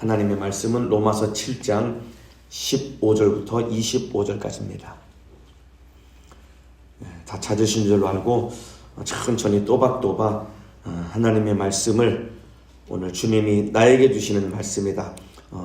하나님의 말씀은 로마서 7장 15절부터 25절까지입니다. 다 찾으신 줄로 알고 천천히 또박또박 하나님의 말씀을 오늘 주님이 나에게 주시는 말씀이다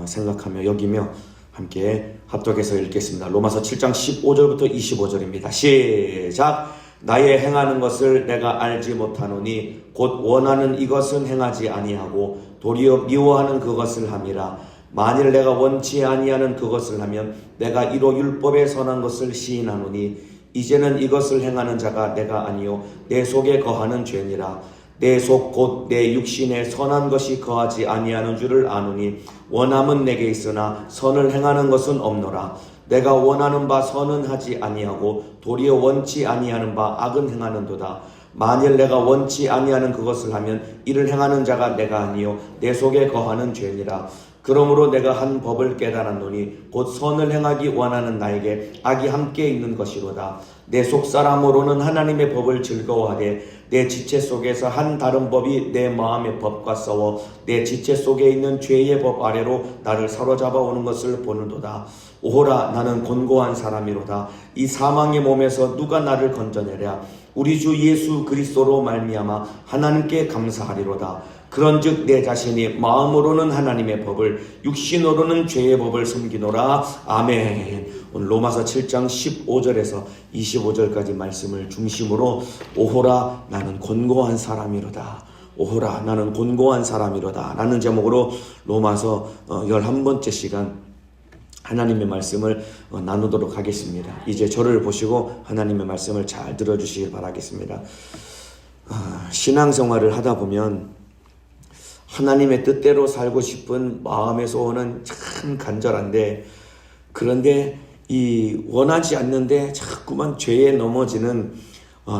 생각하며 여기며 함께 합독해서 읽겠습니다. 로마서 7장 15절부터 25절입니다. 시작! 나의 행하는 것을 내가 알지 못하노니 곧 원하는 이것은 행하지 아니하고 도리어 미워하는 그것을 함이라. 만일 내가 원치 아니하는 그것을 하면 내가 이로 율법에 선한 것을 시인하노니 이제는 이것을 행하는 자가 내가 아니요 내 속에 거하는 죄니라. 내 속 곧 내 육신에 선한 것이 거하지 아니하는 줄을 아노니 원함은 내게 있으나 선을 행하는 것은 없노라. 내가 원하는 바 선은 하지 아니하고 도리어 원치 아니하는 바 악은 행하는도다. 만일 내가 원치 아니하는 그것을 하면 이를 행하는 자가 내가 아니요 내 속에 거하는 죄니라. 그러므로 내가 한 법을 깨달았노니 곧 선을 행하기 원하는 나에게 악이 함께 있는 것이로다. 내 속사람으로는 하나님의 법을 즐거워하되 내 지체 속에서 한 다른 법이 내 마음의 법과 싸워 내 지체 속에 있는 죄의 법 아래로 나를 사로잡아 오는 것을 보는도다. 오호라, 나는 곤고한 사람이로다. 이 사망의 몸에서 누가 나를 건져내랴. 우리 주 예수 그리스도로 말미암아 하나님께 감사하리로다. 그런즉 내 자신이 마음으로는 하나님의 법을 육신으로는 죄의 법을 섬기노라. 아멘. 오늘 로마서 7장 15절에서 25절까지 말씀을 중심으로 오호라, 나는 곤고한 사람이로다. 오호라, 나는 곤고한 사람이로다 라는 제목으로 로마서 11번째 시간 하나님의 말씀을 나누도록 하겠습니다. 이제 저를 보시고 하나님의 말씀을 잘 들어주시길 바라겠습니다. 신앙생활을 하다 보면 하나님의 뜻대로 살고 싶은 마음의 소원은 참 간절한데, 그런데 이 원하지 않는데 자꾸만 죄에 넘어지는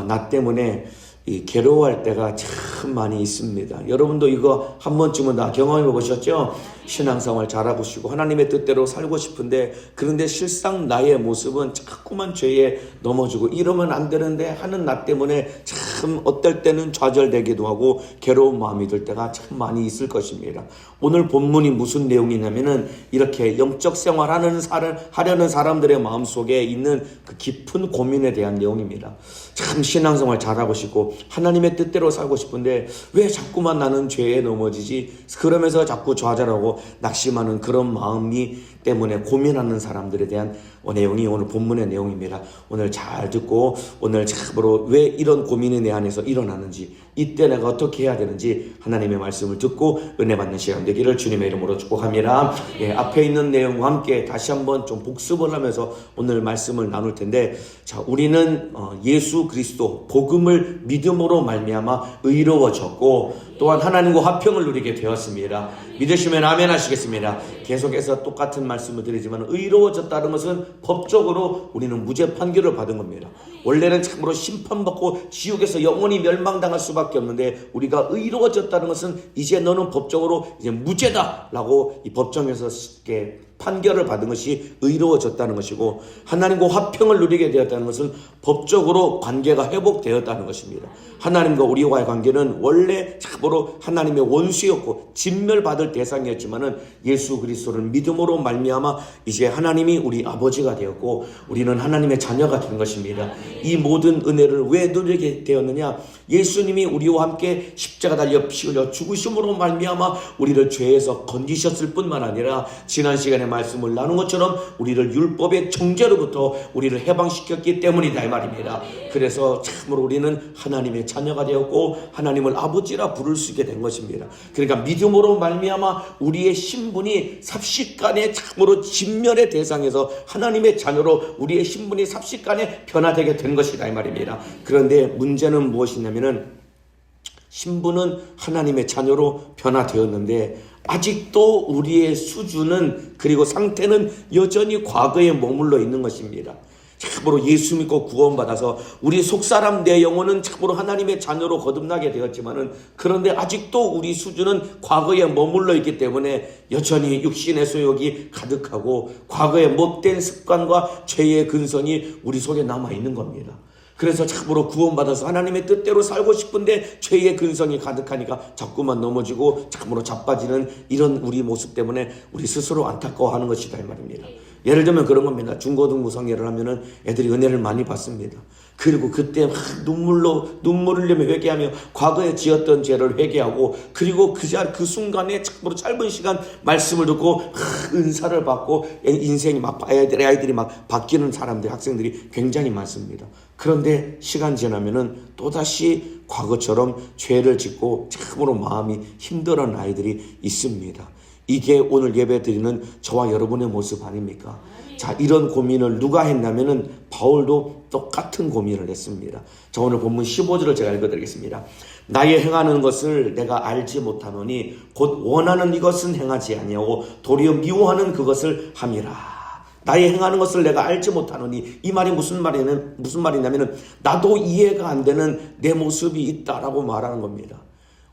나 때문에 이 괴로워할 때가 참 많이 있습니다. 여러분도 이거 한 번쯤은 다 경험해 보셨죠? 신앙생활 잘하시고 하나님의 뜻대로 살고 싶은데, 그런데 실상 나의 모습은 자꾸만 죄에 넘어지고 이러면 안 되는데 하는 나 때문에 참 어떨 때는 좌절되기도 하고 괴로운 마음이 들 때가 참 많이 있을 것입니다. 오늘 본문이 무슨 내용이냐면은 이렇게 영적 생활하려는 사람들의 마음속에 있는 그 깊은 고민에 대한 내용입니다. 참 신앙생활 잘하고 싶고 하나님의 뜻대로 살고 싶은데 왜 자꾸만 나는 죄에 넘어지지? 그러면서 자꾸 좌절하고 낙심하는 그런 마음이 때문에 고민하는 사람들에 대한 내용이 오늘 본문의 내용입니다. 오늘 잘 듣고 오늘 참으로 왜 이런 고민이 내 안에서 일어나는지, 이때 내가 어떻게 해야 되는지 하나님의 말씀을 듣고 은혜 받는 시간 되기를 주님의 이름으로 축복합니다. 앞에 있는 내용과 함께 다시 한번 좀 복습을 하면서 오늘 말씀을 나눌 텐데, 자, 우리는 예수 그리스도 복음을 믿음으로 말미암아 의로워졌고 또한 하나님과 화평을 누리게 되었습니다. 믿으시면 아멘 하시겠습니다. 계속해서 똑같은 말씀을 드리지만 의로워졌다는 것은 법적으로 우리는 무죄 판결을 받은 겁니다. 원래는 참으로 심판받고 지옥에서 영원히 멸망당할 수밖에 없는데, 우리가 의로워졌다는 것은 이제 너는 법적으로 이제 무죄다라고 이 법정에서 이렇게 판결을 받은 것이 의로워졌다는 것이고, 하나님과 화평을 누리게 되었다는 것은 법적으로 관계가 회복되었다는 것입니다. 하나님과 우리와의 관계는 원래 참으로 하나님의 원수였고 진멸받을 대상이었지만은 예수 그리스도를 믿음으로 말미암아 이제 하나님이 우리 아버지가 되었고 우리는 하나님의 자녀가 된 것입니다. 이 모든 은혜를 왜 누리게 되었느냐? 예수님이 우리와 함께 십자가 달려 피 흘려 죽으심으로 말미암아 우리를 죄에서 건지셨을 뿐만 아니라 지난 시간에 말씀을 나눈 것처럼 우리를 율법의 정죄로부터 우리를 해방시켰기 때문이다 이 말입니다. 그래서 참으로 우리는 하나님의 자녀가 되었고 하나님을 아버지라 부를 수 있게 된 것입니다. 그러니까 믿음으로 말미암아 우리의 신분이 삽시간에 참으로 진멸의 대상에서 하나님의 자녀로 우리의 신분이 삽시간에 변화되게 된 것이다 이 말입니다. 그런데 문제는 무엇이냐면은 신분은 하나님의 자녀로 변화되었는데 아직도 우리의 수준은 그리고 상태는 여전히 과거에 머물러 있는 것입니다. 참으로 예수 믿고 구원받아서 우리 속사람 내 영혼은 참으로 하나님의 자녀로 거듭나게 되었지만은, 그런데 아직도 우리 수준은 과거에 머물러 있기 때문에 여전히 육신의 소욕이 가득하고 과거의 못된 습관과 죄의 근성이 우리 속에 남아 있는 겁니다. 그래서 참으로 구원받아서 하나님의 뜻대로 살고 싶은데 죄의 근성이 가득하니까 자꾸만 넘어지고 참으로 자빠지는 이런 우리 모습 때문에 우리 스스로 안타까워하는 것이다 이 말입니다. 예를 들면 그런 겁니다. 중고등부 성회를 하면은 애들이 은혜를 많이 받습니다. 그리고 그때 막 눈물을 흘리며 회개하며 과거에 지었던 죄를 회개하고, 그리고 그 순간에 참으로 짧은 시간 말씀을 듣고 은사를 받고 인생이 막 아이들이 막 바뀌는 사람들, 학생들이 굉장히 많습니다. 그런데 시간 지나면은 또다시 과거처럼 죄를 짓고 참으로 마음이 힘들어하는 아이들이 있습니다. 이게 오늘 예배 드리는 저와 여러분의 모습 아닙니까? 자, 이런 고민을 누가 했냐면은 바울도 똑같은 고민을 했습니다. 자, 오늘 본문 15절을 제가 읽어드리겠습니다. 나의 행하는 것을 내가 알지 못하노니 곧 원하는 이것은 행하지 아니하고 도리어 미워하는 그것을 함이라. 나의 행하는 것을 내가 알지 못하노니, 이 말이 무슨 말이냐면은 나도 이해가 안 되는 내 모습이 있다라고 말하는 겁니다.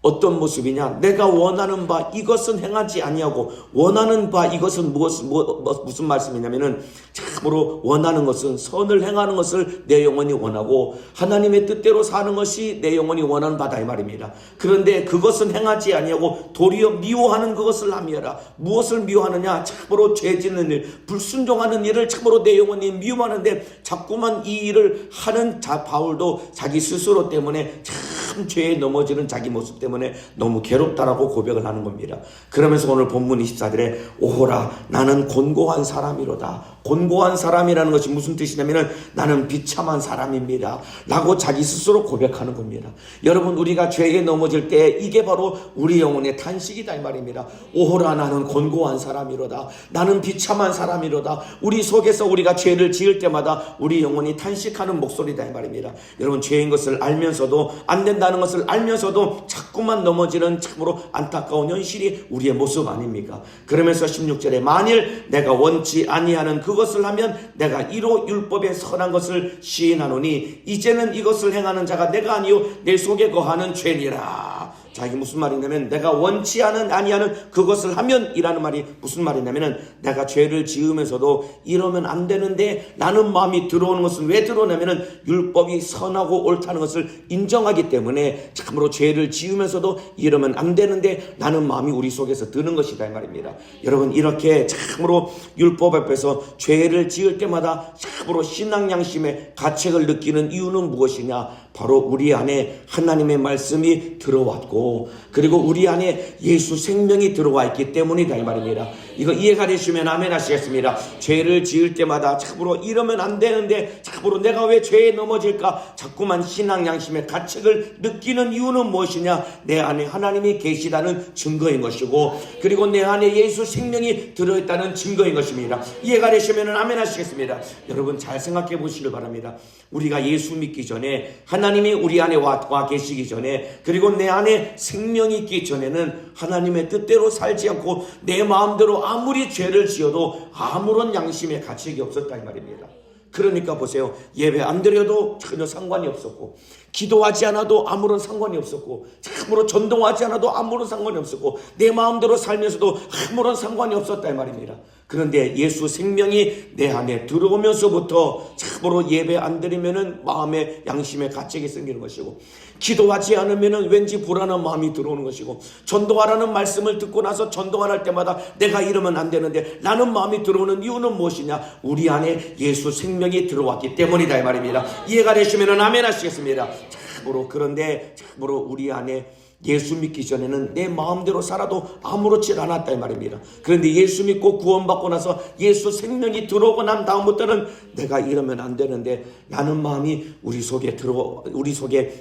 어떤 모습이냐? 내가 원하는 바 이것은 행하지 아니하고 원하는 바 이것은 무슨 말씀이냐면은 참으로 원하는 것은 선을 행하는 것을 내 영혼이 원하고 하나님의 뜻대로 사는 것이 내 영혼이 원하는 바다 이 말입니다. 그런데 그것은 행하지 아니하고 도리어 미워하는 그것을 함이라. 무엇을 미워하느냐? 참으로 죄 짓는 일, 불순종하는 일을 참으로 내 영혼이 미워하는데 자꾸만 이 일을 하는 바울도 자기 스스로 때문에 참 죄에 넘어지는 자기 모습 때문에 너무 괴롭다라고 고백을 하는 겁니다. 그러면서 오늘 본문 24절에 오호라 나는 곤고한 사람이로다. 곤고한 사람이라는 것이 무슨 뜻이냐면은 나는 비참한 사람입니다 라고 자기 스스로 고백하는 겁니다. 여러분, 우리가 죄에 넘어질 때 이게 바로 우리 영혼의 탄식이다 이 말입니다. 오호라 나는 곤고한 사람이로다. 나는 비참한 사람이로다. 우리 속에서 우리가 죄를 지을 때마다 우리 영혼이 탄식하는 목소리다 이 말입니다. 여러분, 죄인 것을 알면서도 안 된다는 것을 알면서도 자꾸만 넘어지는 참으로 안타까운 현실이 우리의 모습 아닙니까? 그러면서 16절에 만일 내가 원치 아니하는 그것을 하면 내가 이로 율법의 선한 것을 시인하노니 이제는 이것을 행하는 자가 내가 아니요 내 속에 거하는 죄니라. 자, 이게 무슨 말이냐면 내가 원치 아니하는 그것을 하면 이라는 말이 무슨 말이냐면은 내가 죄를 지으면서도 이러면 안 되는데 라는 마음이 들어오는 것은 왜 들어오냐면은 율법이 선하고 옳다는 것을 인정하기 때문에 참으로 죄를 지으면서도 이러면 안 되는데 라는 마음이 우리 속에서 드는 것이다 이 말입니다. 여러분, 이렇게 참으로 율법 앞에서 죄를 지을 때마다 참으로 신앙 양심의 가책을 느끼는 이유는 무엇이냐? 바로 우리 안에 하나님의 말씀이 들어왔고, 그리고 우리 안에 예수 생명이 들어와 있기 때문이다 이 말입니다. 이거 이해가 되시면 아멘 하시겠습니다. 죄를 지을 때마다 참으로 이러면 안 되는데 참으로 내가 왜 죄에 넘어질까? 자꾸만 신앙 양심의 가책을 느끼는 이유는 무엇이냐? 내 안에 하나님이 계시다는 증거인 것이고, 그리고 내 안에 예수 생명이 들어있다는 증거인 것입니다. 이해가 되시면 아멘 하시겠습니다. 여러분, 잘 생각해 보시길 바랍니다. 우리가 예수 믿기 전에, 하나님이 우리 안에 와 계시기 전에, 그리고 내 안에 생명이 있기 전에는 하나님의 뜻대로 살지 않고 내 마음대로 아무리 죄를 지어도 아무런 양심의 가책이 없었다 이 말입니다. 그러니까 보세요. 예배 안 드려도 전혀 상관이 없었고, 기도하지 않아도 아무런 상관이 없었고, 참으로 전도하지 않아도 아무런 상관이 없었고, 내 마음대로 살면서도 아무런 상관이 없었다 이 말입니다. 그런데 예수 생명이 내 안에 들어오면서부터 참으로 예배 안 드리면은 마음에 양심의 가책이 생기는 것이고, 기도하지 않으면은 왠지 불안한 마음이 들어오는 것이고, 전도하라는 말씀을 듣고 나서 전도할 때마다 내가 이러면 안 되는데 라는 마음이 들어오는 이유는 무엇이냐? 우리 안에 예수 생명이 들어왔기 때문이다 이 말입니다. 이해가 되시면 아멘 하시겠습니다. 참으로, 그런데 참으로 우리 안에 예수 믿기 전에는 내 마음대로 살아도 아무렇지 않았다 이 말입니다. 그런데 예수 믿고 구원받고 나서 예수 생명이 들어오고 난 다음부터는 내가 이러면 안 되는데 라는 마음이 우리 속에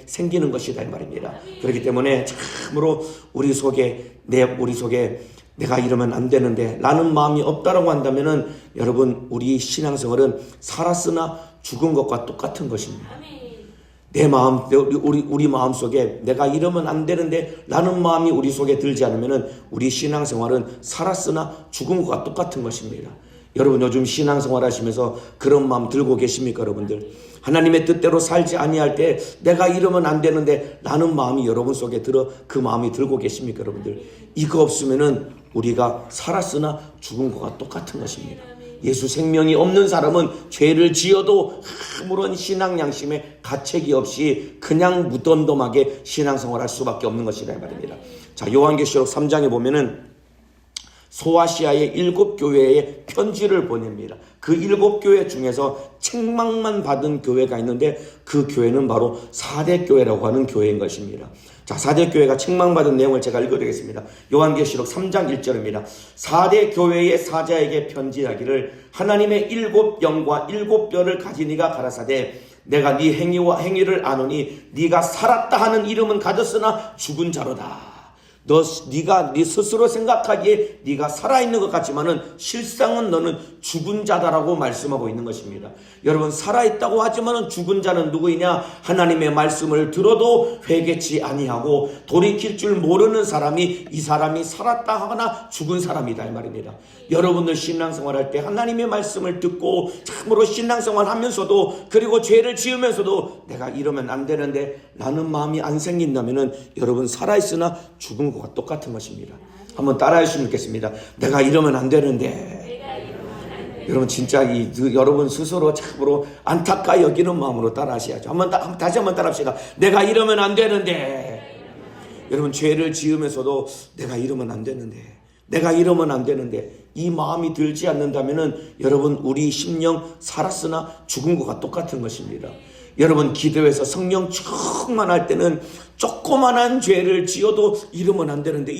생기는 것이다 이 말입니다. 그렇기 때문에 참으로 우리 속에 내가 이러면 안 되는데 라는 마음이 없다라고 한다면은 여러분, 우리 신앙생활은 살았으나 죽은 것과 똑같은 것입니다. 내 마음, 우리 마음 속에 내가 이러면 안 되는데 라는 마음이 우리 속에 들지 않으면은 우리 신앙생활은 살았으나 죽은 것과 똑같은 것입니다. 여러분, 요즘 신앙생활 하시면서 그런 마음 들고 계십니까, 여러분들? 하나님의 뜻대로 살지 아니할 때 내가 이러면 안 되는데 라는 마음이 여러분 속에 그 마음이 들고 계십니까, 여러분들? 이거 없으면은 우리가 살았으나 죽은 것과 똑같은 것입니다. 예수 생명이 없는 사람은 죄를 지어도 아무런 신앙 양심에 가책이 없이 그냥 무덤덤하게 신앙생활할 수밖에 없는 것이라 말입니다. 자, 요한계시록 3장에 보면은 소아시아의 7교회에 편지를 보냅니다. 그 7교회 중에서 책망만 받은 교회가 있는데 그 교회는 바로 4대 교회라고 하는 교회인 것입니다. 자, 4대 교회가 책망받은 내용을 제가 읽어드리겠습니다. 요한계시록 3장 1절입니다. 4대 교회의 사자에게 편지하기를 하나님의 7영과 7뼈를 가진 이가 가라사대 내가 네 행위와 행위를 아노니 네가 살았다 하는 이름은 가졌으나 죽은 자로다. 네가 네 스스로 생각하기에 네가 살아있는 것 같지만은 실상은 너는 죽은 자다라고 말씀하고 있는 것입니다. 여러분, 살아있다고 하지만은 죽은 자는 누구이냐? 하나님의 말씀을 들어도 회개치 아니하고 돌이킬 줄 모르는 사람이 이 사람이 살았다 하거나 죽은 사람이다 이 말입니다. 여러분들 신앙생활 할 때 하나님의 말씀을 듣고 참으로 신앙생활 하면서도 그리고 죄를 지으면서도 내가 이러면 안 되는데 라는 마음이 안 생긴다면은 여러분 살아있으나 죽은 것과 똑같은 것입니다. 한번 따라해 주시면 좋겠습니다. 내가 이러면 안 되는데. 여러분 진짜 여러분 스스로 참으로 안타까 여기는 마음으로 따라하셔야죠. 다시 한번 따라합시다. 내가 이러면 안 되는데. 여러분 죄를 지으면서도 내가 이러면 안 되는데. 내가 이러면 안 되는데 이 마음이 들지 않는다면은 여러분 우리 심령 살았으나 죽은 것과 똑같은 것입니다. 여러분 기도해서 성령 충만할 때는 조그만한 죄를 지어도 이러면 안 되는데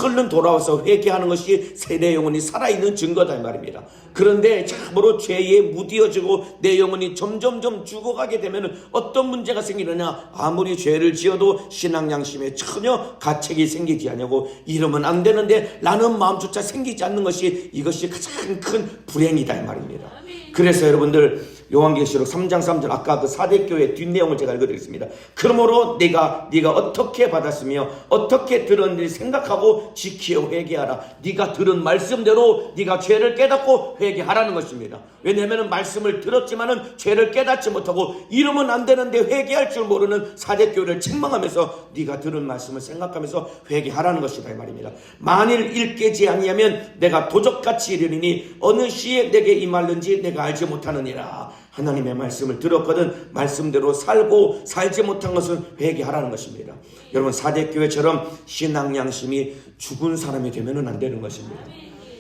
얼른 돌아와서 회개하는 것이 세례 영혼이 살아있는 증거다 이 말입니다. 그런데 참으로 죄에 무디어지고 내 영혼이 점점점 죽어가게 되면 어떤 문제가 생기느냐? 아무리 죄를 지어도 신앙 양심에 전혀 가책이 생기지 않냐고 이러면 안 되는데 라는 마음조차 생기지 않는 것이 이것이 가장 큰 불행이다 이 말입니다. 그래서 여러분들 요한계시록 3장 3절 아까 그 4대 교회 뒷내용을 제가 읽어드리겠습니다. 그러므로 네가 어떻게 받았으며 어떻게 들었는지 생각하고 지키어 회개하라. 네가 들은 말씀대로 네가 죄를 깨닫고 회개하라는 것입니다. 왜냐하면 말씀을 들었지만은 죄를 깨닫지 못하고 이러면 안 되는데 회개할 줄 모르는 4대 교회를 책망하면서 네가 들은 말씀을 생각하면서 회개하라는 것이다 이 말입니다. 만일 일깨지 아니하면 내가 도적같이 이르리니 어느 시에 내게 임할는지 내가 알지 못하느니라. 하나님의 말씀을 들었거든 말씀대로 살고 살지 못한 것은 회개하라는 것입니다. 여러분 4대 교회처럼 신앙 양심이 죽은 사람이 되면 안 되는 것입니다.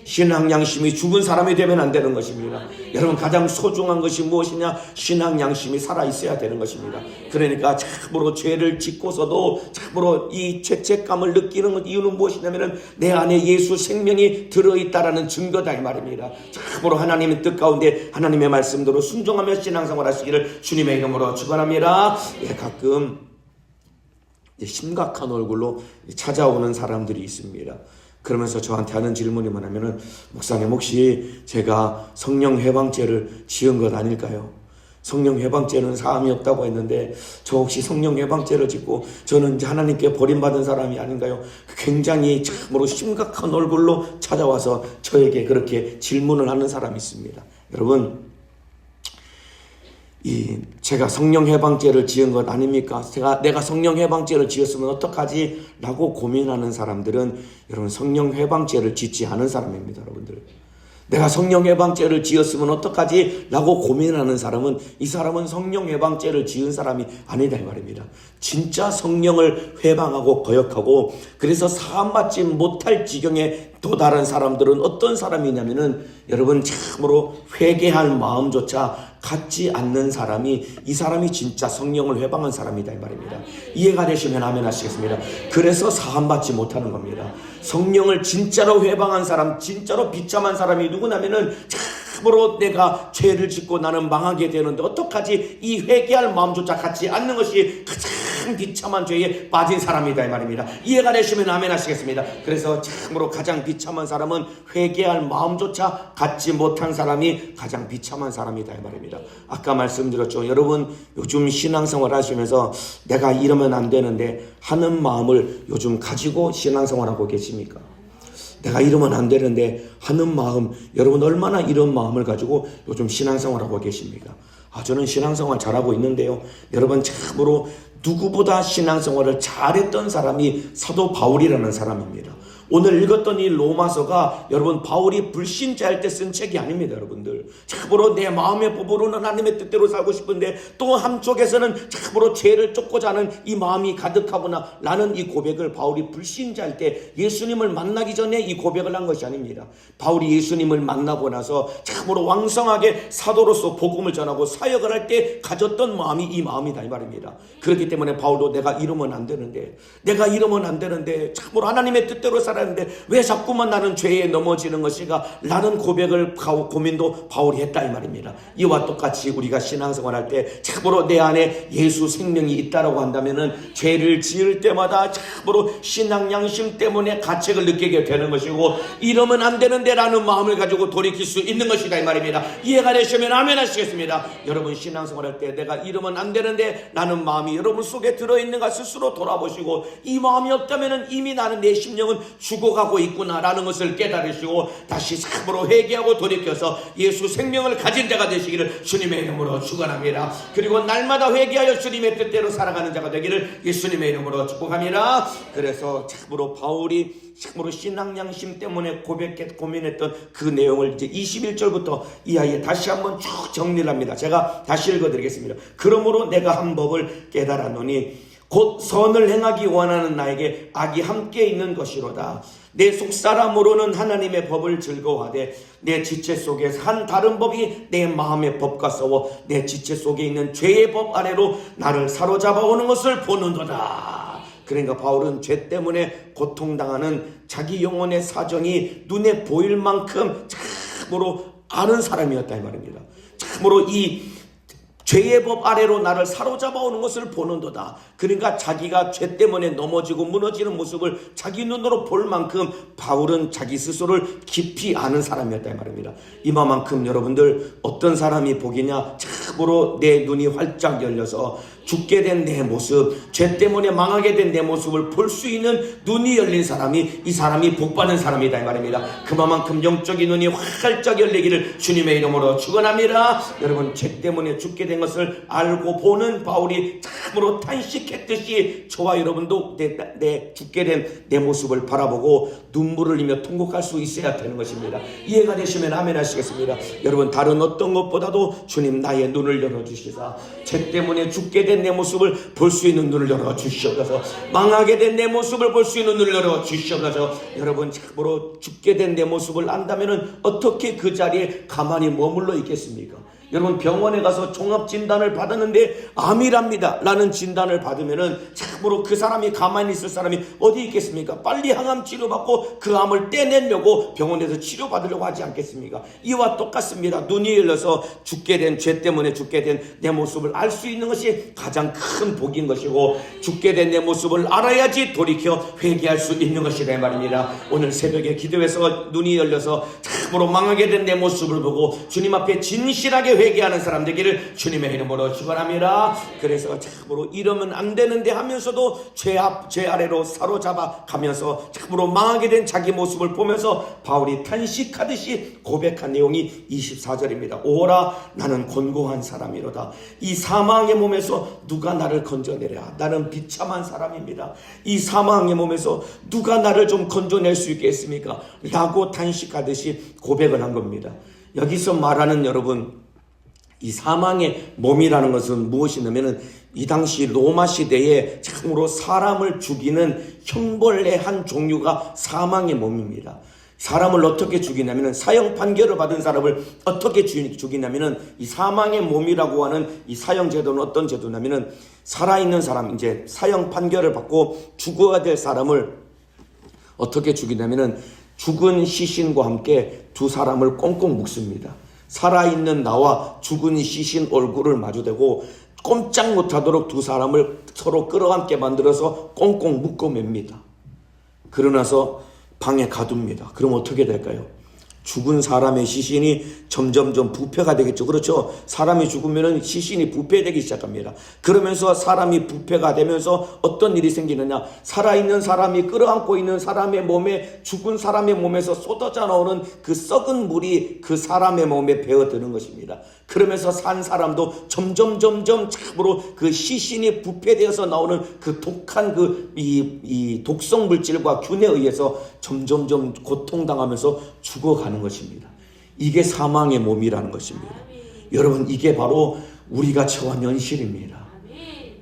신앙 양심이 죽은 사람이 되면 안 되는 것입니다. 여러분 가장 소중한 것이 무엇이냐? 신앙 양심이 살아있어야 되는 것입니다. 그러니까 참으로 죄를 짓고서도 참으로 이 죄책감을 느끼는 이유는 무엇이냐면 내 안에 예수 생명이 들어있다라는 증거다 이 말입니다. 참으로 하나님의 뜻 가운데 하나님의 말씀대로 순종하며 신앙생활 하시기를 주님의 이름으로 축원합니다. 가끔 심각한 얼굴로 찾아오는 사람들이 있습니다. 그러면서 저한테 하는 질문이 뭐냐면은 목사님 혹시 제가 성령 해방죄를 지은 것 아닐까요? 성령 해방죄는 사함이 없다고 했는데 저 혹시 성령 해방죄를 짓고 저는 하나님께 버림받은 사람이 아닌가요? 굉장히 참으로 심각한 얼굴로 찾아와서 저에게 그렇게 질문을 하는 사람이 있습니다. 여러분 제가 성령 해방죄를 지은 것 아닙니까? 내가 성령 해방죄를 지었으면 어떡하지? 라고 고민하는 사람들은 여러분 성령 해방죄를 짓지 않은 사람입니다. 여러분들 내가 성령 해방죄를 지었으면 어떡하지? 라고 고민하는 사람은 이 사람은 성령 해방죄를 지은 사람이 아니다 이 말입니다. 진짜 성령을 회방하고 거역하고 그래서 사함받지 못할 지경에 도달한 사람들은 어떤 사람이냐면은 여러분 참으로 회개할 마음조차 갖지 않는 사람이 이 사람이 진짜 성령을 회방한 사람이다 이 말입니다. 이해가 되시면 아멘 하시겠습니다. 그래서 사함받지 못하는 겁니다. 성령을 진짜로 회방한 사람, 진짜로 비참한 사람이 누구냐면은 참으로 내가 죄를 짓고 나는 망하게 되는데 어떡하지? 이 회개할 마음조차 갖지 않는 것이 가장 비참한 죄에 빠진 사람이다 이 말입니다. 이해가 되시면 아멘 하시겠습니다. 그래서 참으로 가장 비참한 사람은 회개할 마음조차 갖지 못한 사람이 가장 비참한 사람이다 이 말입니다. 아까 말씀드렸죠. 여러분 요즘 신앙생활 하시면서 내가 이러면 안 되는데 하는 마음을 요즘 가지고 신앙생활하고 계십니까? 내가 이러면 안 되는데 하는 마음, 여러분 얼마나 이런 마음을 가지고 요즘 신앙생활하고 계십니까? 저는 신앙생활 잘하고 있는데요. 여러분 참으로 누구보다 신앙생활을 잘했던 사람이 사도 바울이라는 사람입니다. 오늘 읽었던 이 로마서가 여러분 바울이 불신자일 때 쓴 책이 아닙니다. 여러분들, 참으로 내 마음의 법으로는 하나님의 뜻대로 살고 싶은데 또 한쪽에서는 참으로 죄를 쫓고자 하는 이 마음이 가득하구나 라는 이 고백을 바울이 불신자일 때 예수님을 만나기 전에 이 고백을 한 것이 아닙니다. 바울이 예수님을 만나고 나서 참으로 왕성하게 사도로서 복음을 전하고 사역을 할 때 가졌던 마음이 이 마음이다 이 말입니다. 그렇기 때문에 바울도 내가 이러면 안 되는데, 참으로 하나님의 뜻대로 살았는데 왜 자꾸만 나는 죄에 넘어지는 것인가 라는 고백을 고민도 바울이 했다 이 말입니다. 이와 똑같이 우리가 신앙생활할 때 참으로 내 안에 예수 생명이 있다라고 한다면은 죄를 지을 때마다 참으로 신앙 양심 때문에 가책을 느끼게 되는 것이고, 이러면 안 되는데 라는 마음을 가지고 돌이킬 수 있는 것이다 이 말입니다. 이해가 되시면 아멘 하시겠습니다. 여러분, 신앙생활할 때 내가 이러면 안 되는데 라는 마음이 여러분 속에 들어있는가 스스로 돌아보시고, 이 마음이 없다면 이미 나는 내 심령은 죽어가고 있구나 라는 것을 깨달으시고 다시 참으로 회개하고 돌이켜서 예수 생명을 가진 자가 되시기를 주님의 이름으로 축원합니다. 그리고 날마다 회개하여 주님의 뜻대로 살아가는 자가 되기를 예수님의 이름으로 축복합니다. 그래서 참으로 바울이 참으로 신앙 양심 때문에 고민했던 그 내용을 이제 21절부터 이하에 다시 한번 쭉 정리를 합니다. 제가 다시 읽어드리겠습니다. 그러므로 내가 한 법을 깨달았노니 곧 선을 행하기 원하는 나에게 악이 함께 있는 것이로다. 내 속사람으로는 하나님의 법을 즐거워하되 내 지체 속에 한 다른 법이 내 마음의 법과 싸워 내 지체 속에 있는 죄의 법 아래로 나를 사로잡아오는 것을 보는도다. 그러니까 바울은 죄 때문에 고통당하는 자기 영혼의 사정이 눈에 보일 만큼 참으로 아는 사람이었다 이 말입니다. 참으로 이 죄의 법 아래로 나를 사로잡아 오는 것을 보는도다. 그러니까 자기가 죄 때문에 넘어지고 무너지는 모습을 자기 눈으로 볼 만큼 바울은 자기 스스로를 깊이 아는 사람이었다 이 말입니다. 이만큼 여러분들, 어떤 사람이 복이냐? 참으로 내 눈이 활짝 열려서 죽게 된 내 모습, 죄 때문에 망하게 된 내 모습을 볼 수 있는 눈이 열린 사람이, 이 사람이 복받은 사람이다 이 말입니다. 그만큼 영적인 눈이 활짝 열리기를 주님의 이름으로 축원합니다. 여러분, 죄 때문에 죽게 된 것을 알고 보는 바울이 참으로 탄식했듯이 저와 여러분도 내 죽게 된 내 모습을 바라보고 눈물을 흘리며 통곡할 수 있어야 되는 것입니다. 이해가 되시면 아멘 하시겠습니다. 여러분, 다른 어떤 것보다도 주님 나의 눈을 열어주시사 죄 때문에 죽게 된 내 모습을 볼 수 있는 눈을 열어주시옵소서. 망하게 된 내 모습을 볼 수 있는 눈을 열어주시옵소서. 여러분, 참으로 죽게 된 내 모습을 안다면 어떻게 그 자리에 가만히 머물러 있겠습니까? 여러분, 병원에 가서 종합진단을 받았는데 암이랍니다 라는 진단을 받으면은 참으로 그 사람이 가만히 있을 사람이 어디 있겠습니까? 빨리 항암 치료받고 그 암을 떼내려고 병원에서 치료받으려고 하지 않겠습니까? 이와 똑같습니다. 눈이 열려서 죽게 된, 죄 때문에 죽게 된 내 모습을 알 수 있는 것이 가장 큰 복인 것이고, 죽게 된 내 모습을 알아야지 돌이켜 회개할 수 있는 것이라 말입니다. 오늘 새벽에 기도해서 눈이 열려서 참으로 망하게 된 내 모습을 보고 주님 앞에 진실하게 회개하는 사람 되기를 주님의 이름으로 축원합니다. 그래서 참으로 이러면 안 되는데 하면서도 죄 아래로 사로잡아 가면서 참으로 망하게 된 자기 모습을 보면서 바울이 탄식하듯이 고백한 내용이 24절입니다. 오라, 나는 곤고한 사람이로다. 이 사망의 몸에서 누가 나를 건져내랴. 나는 비참한 사람입니다. 이 사망의 몸에서 누가 나를 좀 건져낼 수 있겠습니까? 라고 탄식하듯이 고백을 한 겁니다. 여기서 말하는 여러분, 이 사망의 몸이라는 것은 무엇이냐면은 이 당시 로마 시대에 참으로 사람을 죽이는 형벌의 한 종류가 사망의 몸입니다. 사람을 어떻게 죽이냐면은, 사형 판결을 받은 사람을 어떻게 죽이냐면은, 이 사망의 몸이라고 하는 이 사형 제도는 어떤 제도냐면은, 살아있는 사람, 이제 사형 판결을 받고 죽어야 될 사람을 어떻게 죽이냐면은 죽은 시신과 함께 두 사람을 꽁꽁 묶습니다. 살아있는 나와 죽은 시신 얼굴을 마주대고 꼼짝 못하도록 두 사람을 서로 끌어안게 만들어서 꽁꽁 묶어맵니다. 그러나서 방에 가둡니다. 그럼 어떻게 될까요? 죽은 사람의 시신이 점점점 부패가 되겠죠. 그렇죠. 사람이 죽으면 시신이 부패되기 시작합니다. 그러면서 사람이 부패가 되면서 어떤 일이 생기느냐. 살아있는 사람이 끌어안고 있는 사람의 몸에, 죽은 사람의 몸에서 쏟아져 나오는 그 썩은 물이 그 사람의 몸에 배어드는 것입니다. 그러면서 산 사람도 점점 참으로 그 시신이 부패되어서 나오는 그 독한 이 독성 물질과 균에 의해서 점점 고통당하면서 죽어가는 것입니다. 이게 사망의 몸이라는 것입니다. 여러분, 이게 바로 우리가 처한 현실입니다.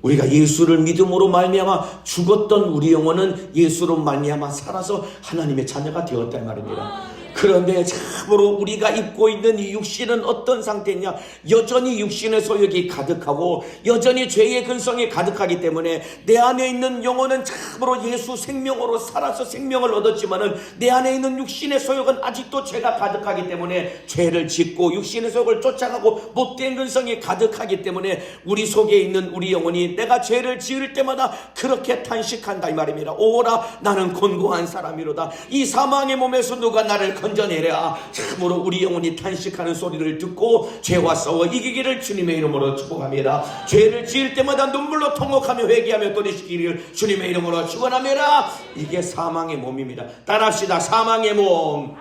우리가 예수를 믿음으로 말미암아 죽었던 우리 영혼은 예수로 말미암아 살아서 하나님의 자녀가 되었다 이 말입니다. 그런데 참으로 우리가 입고 있는 이 육신은 어떤 상태냐? 여전히 육신의 소욕이 가득하고 여전히 죄의 근성이 가득하기 때문에 내 안에 있는 영혼은 참으로 예수 생명으로 살아서 생명을 얻었지만은 내 안에 있는 육신의 소욕은 아직도 죄가 가득하기 때문에 죄를 짓고 육신의 소욕을 쫓아가고 못된 근성이 가득하기 때문에 우리 속에 있는 우리 영혼이 내가 죄를 지을 때마다 그렇게 탄식한다 이 말입니다. 오라 나는 곤고한 사람이로다. 이 사망의 몸에서 누가 나를 건져내랴. 참으로 우리 영혼이 탄식하는 소리를 듣고 죄와 싸워 이기기를 주님의 이름으로 축복합니다. 죄를 지을 때마다 눈물로 통곡하며 회개하며 돌이키기를 주님의 이름으로 축원합니다. 이게 사망의 몸입니다. 따라합시다. 사망의 몸.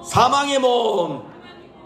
사망의 몸.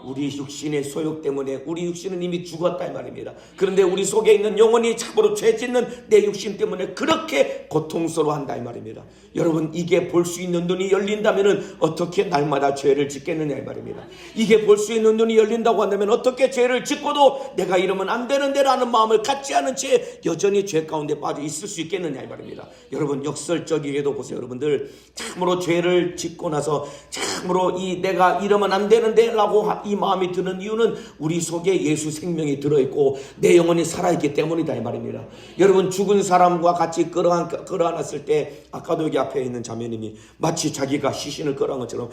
우리 육신의 소욕 때문에 우리 육신은 이미 죽었다 이 말입니다. 그런데 우리 속에 있는 영혼이 참으로 죄 짓는 내 육신 때문에 그렇게 고통스러워한다 이 말입니다. 여러분, 이게 볼 수 있는 눈이 열린다면 어떻게 날마다 죄를 짓겠느냐 이 말입니다. 이게 볼 수 있는 눈이 열린다고 한다면 어떻게 죄를 짓고도 내가 이러면 안 되는데 라는 마음을 갖지 않은 채 여전히 죄 가운데 빠져 있을 수 있겠느냐 이 말입니다. 여러분, 역설적이게도 보세요. 여러분들, 참으로 죄를 짓고 나서 참으로 내가 이러면 안 되는데 라고 이 마음이 드는 이유는 우리 속에 예수 생명이 들어있고 내 영혼이 살아있기 때문이다 이 말입니다. 여러분, 죽은 사람과 같이 끌어안았을 때 아까도 여기 앞에 있는 자매님이 마치 자기가 시신을 끌어안 것처럼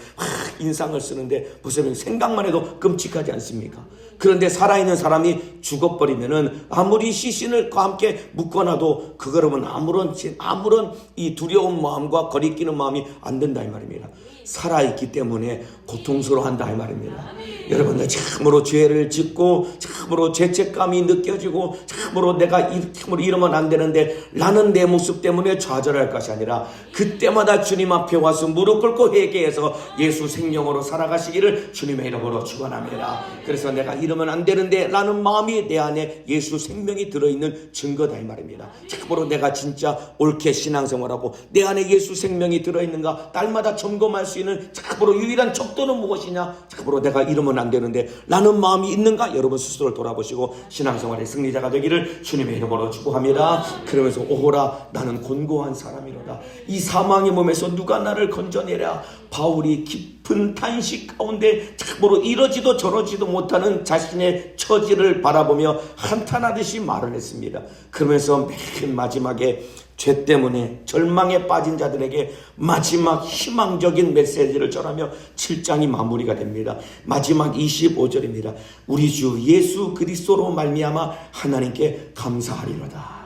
인상을 쓰는데 보세요. 생각만 해도 끔찍하지 않습니까? 그런데 살아있는 사람이 죽어버리면은 아무리 시신을과 함께 묶어놔도 그거라면 아무런 이 두려운 마음과 거리끼는 마음이 안 든다 이 말입니다. 살아있기 때문에 고통스러워한다 이 말입니다. 여러분들, 참으로 죄를 짓고 참으로 죄책감이 느껴지고 참으로 내가 참으로 이러면 안 되는데 라는 내 모습 때문에 좌절할 것이 아니라 그때마다 주님 앞에 와서 무릎 꿇고 회개해서 예수 생명으로 살아가시기를 주님의 이름으로 축원합니다. 그래서 내가 이러면 안 되는데 라는 마음이 내 안에 예수 생명이 들어있는 증거다 이 말입니다. 참으로 내가 진짜 옳게 신앙생활하고 내 안에 예수 생명이 들어있는가 날마다 점검할 수 있는 참으로 유일한 척도는 무엇이냐? 참으로 내가 이러면 안 되는데 라는 마음이 있는가? 여러분 스스로를 돌아보시고 신앙생활의 승리자가 되기를 주님의 이름으로 축복합니다. 그러면서 오호라 나는 곤고한 사람이로다. 이 사망의 몸에서 누가 나를 건져내랴. 바울이 깊은 탄식 가운데 참으로 이러지도 저러지도 못하는 자신의 처지를 바라보며 한탄하듯이 말을 했습니다. 그러면서 맨 마지막에 죄 때문에 절망에 빠진 자들에게 마지막 희망적인 메시지를 전하며 7장이 마무리가 됩니다. 마지막 25절입니다. 우리 주 예수 그리스도로 말미암아 하나님께 감사하리로다.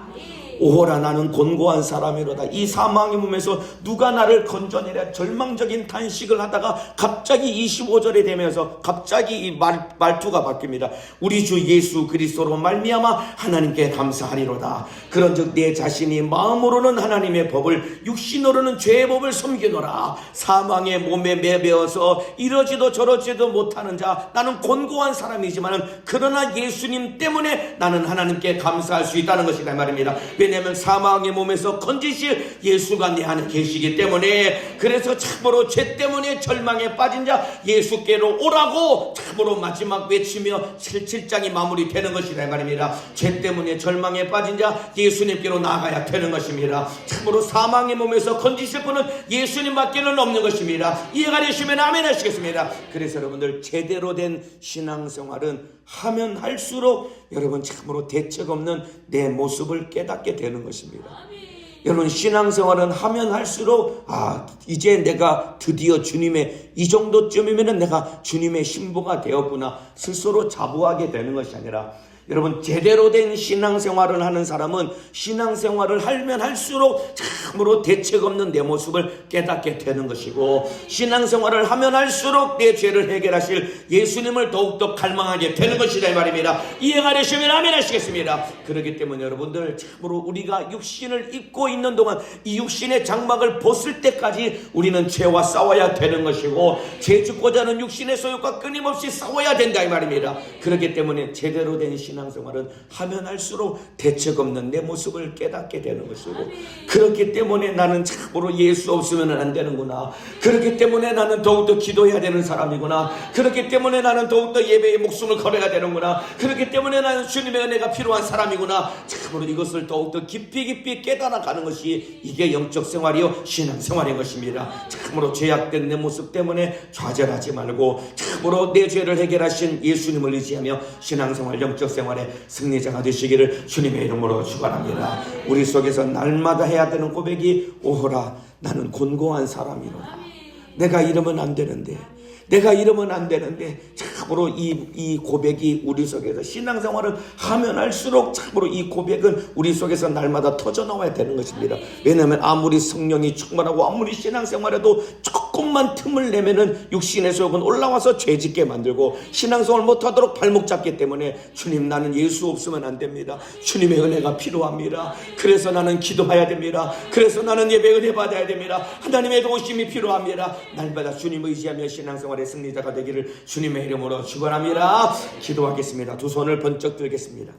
오호라 나는 곤고한 사람이로다. 이 사망의 몸에서 누가 나를 건져내랴. 절망적인 탄식을 하다가 갑자기 25절에 되면서 갑자기 이 말투가 바뀝니다. 우리 주 예수 그리스도로 말미암아 하나님께 감사하리로다. 그런즉 내 자신이 마음으로는 하나님의 법을 육신으로는 죄의 법을 섬기노라. 사망의 몸에 매배어서 이러지도 저러지도 못하는 자 나는 곤고한 사람이지만 그러나 예수님 때문에 나는 하나님께 감사할 수 있다는 것이다 말입니다. 왜냐하면 사망의 몸에서 건지실 예수가 내 안에 계시기 때문에. 그래서 참으로 죄 때문에 절망에 빠진 자 예수께로 오라고 참으로 마지막 외치며 7장이 마무리되는 것이다 말입니다. 죄 때문에 절망에 빠진 자 예수님께로 나아가야 되는 것입니다. 참으로 사망의 몸에서 건지실 분은 예수님밖에는 없는 것입니다. 이해가 되시면 아멘 하시겠습니다. 그래서 여러분들, 제대로 된 신앙생활은 하면 할수록 여러분 참으로 대책 없는 내 모습을 깨닫게 되는 것입니다. 여러분, 신앙생활은 하면 할수록 이제 내가 드디어 주님의 이 정도쯤이면 내가 주님의 신부가 되었구나 스스로 자부하게 되는 것이 아니라 여러분, 제대로 된 신앙생활을 하는 사람은 신앙생활을 하면 할수록 참으로 대책 없는 내 모습을 깨닫게 되는 것이고, 신앙생활을 하면 할수록 내 죄를 해결하실 예수님을 더욱더 갈망하게 되는 것이다 이 말입니다. 이해하시면 아멘 하시겠습니다. 그렇기 때문에 여러분들, 참으로 우리가 육신을 입고 있는 동안 이 육신의 장막을 벗을 때까지 우리는 죄와 싸워야 되는 것이고, 죄 죽고자 하는 육신의 소욕과 끊임없이 싸워야 된다 이 말입니다. 그렇기 때문에 제대로 된 신앙생활은 하면 할수록 대책 없는 내 모습을 깨닫게 되는 것이고, 그렇기 때문에 나는 참으로 예수 없으면 안 되는구나, 그렇기 때문에 나는 더욱더 기도해야 되는 사람이구나, 그렇기 때문에 나는 더욱더 예배에 목숨을 걸어야 되는구나, 그렇기 때문에 나는 주님의 은혜가 필요한 사람이구나, 참으로 이것을 더욱더 깊이 깨달아가는 것이 이게 영적 생활이요 신앙생활인 것입니다. 참으로 죄악된 내 모습 때문에 좌절하지 말고 참으로 내 죄를 해결하신 예수님을 의지하며 신앙생활, 영적 생활의 승리자가 되시기를 주님의 이름으로 축원합니다. 우리 속에서 날마다 해야 되는 고백이, 오호라 나는 곤고한 사람이로다. 내가 이러면 안 되는데, 내가 이러면 안 되는데, 참으로 이 고백이 우리 속에서 신앙생활을 하면 할수록 참으로 이 고백은 우리 속에서 날마다 터져나와야 되는 것입니다. 왜냐하면 아무리 성령이 충만하고 아무리 신앙생활에도 조금만 틈을 내면은 육신의 소욕은 올라와서 죄짓게 만들고 신앙생활 못하도록 발목 잡기 때문에, 주님 나는 예수 없으면 안 됩니다. 주님의 은혜가 필요합니다. 그래서 나는 기도해야 됩니다. 그래서 나는 예배 은혜 받아야 됩니다. 하나님의 도우심이 필요합니다. 날마다 주님 의지하며 신앙생활의 승리자가 되기를 주님의 이름으로 축원합니다. 기도하겠습니다. 두 손을 번쩍 들겠습니다.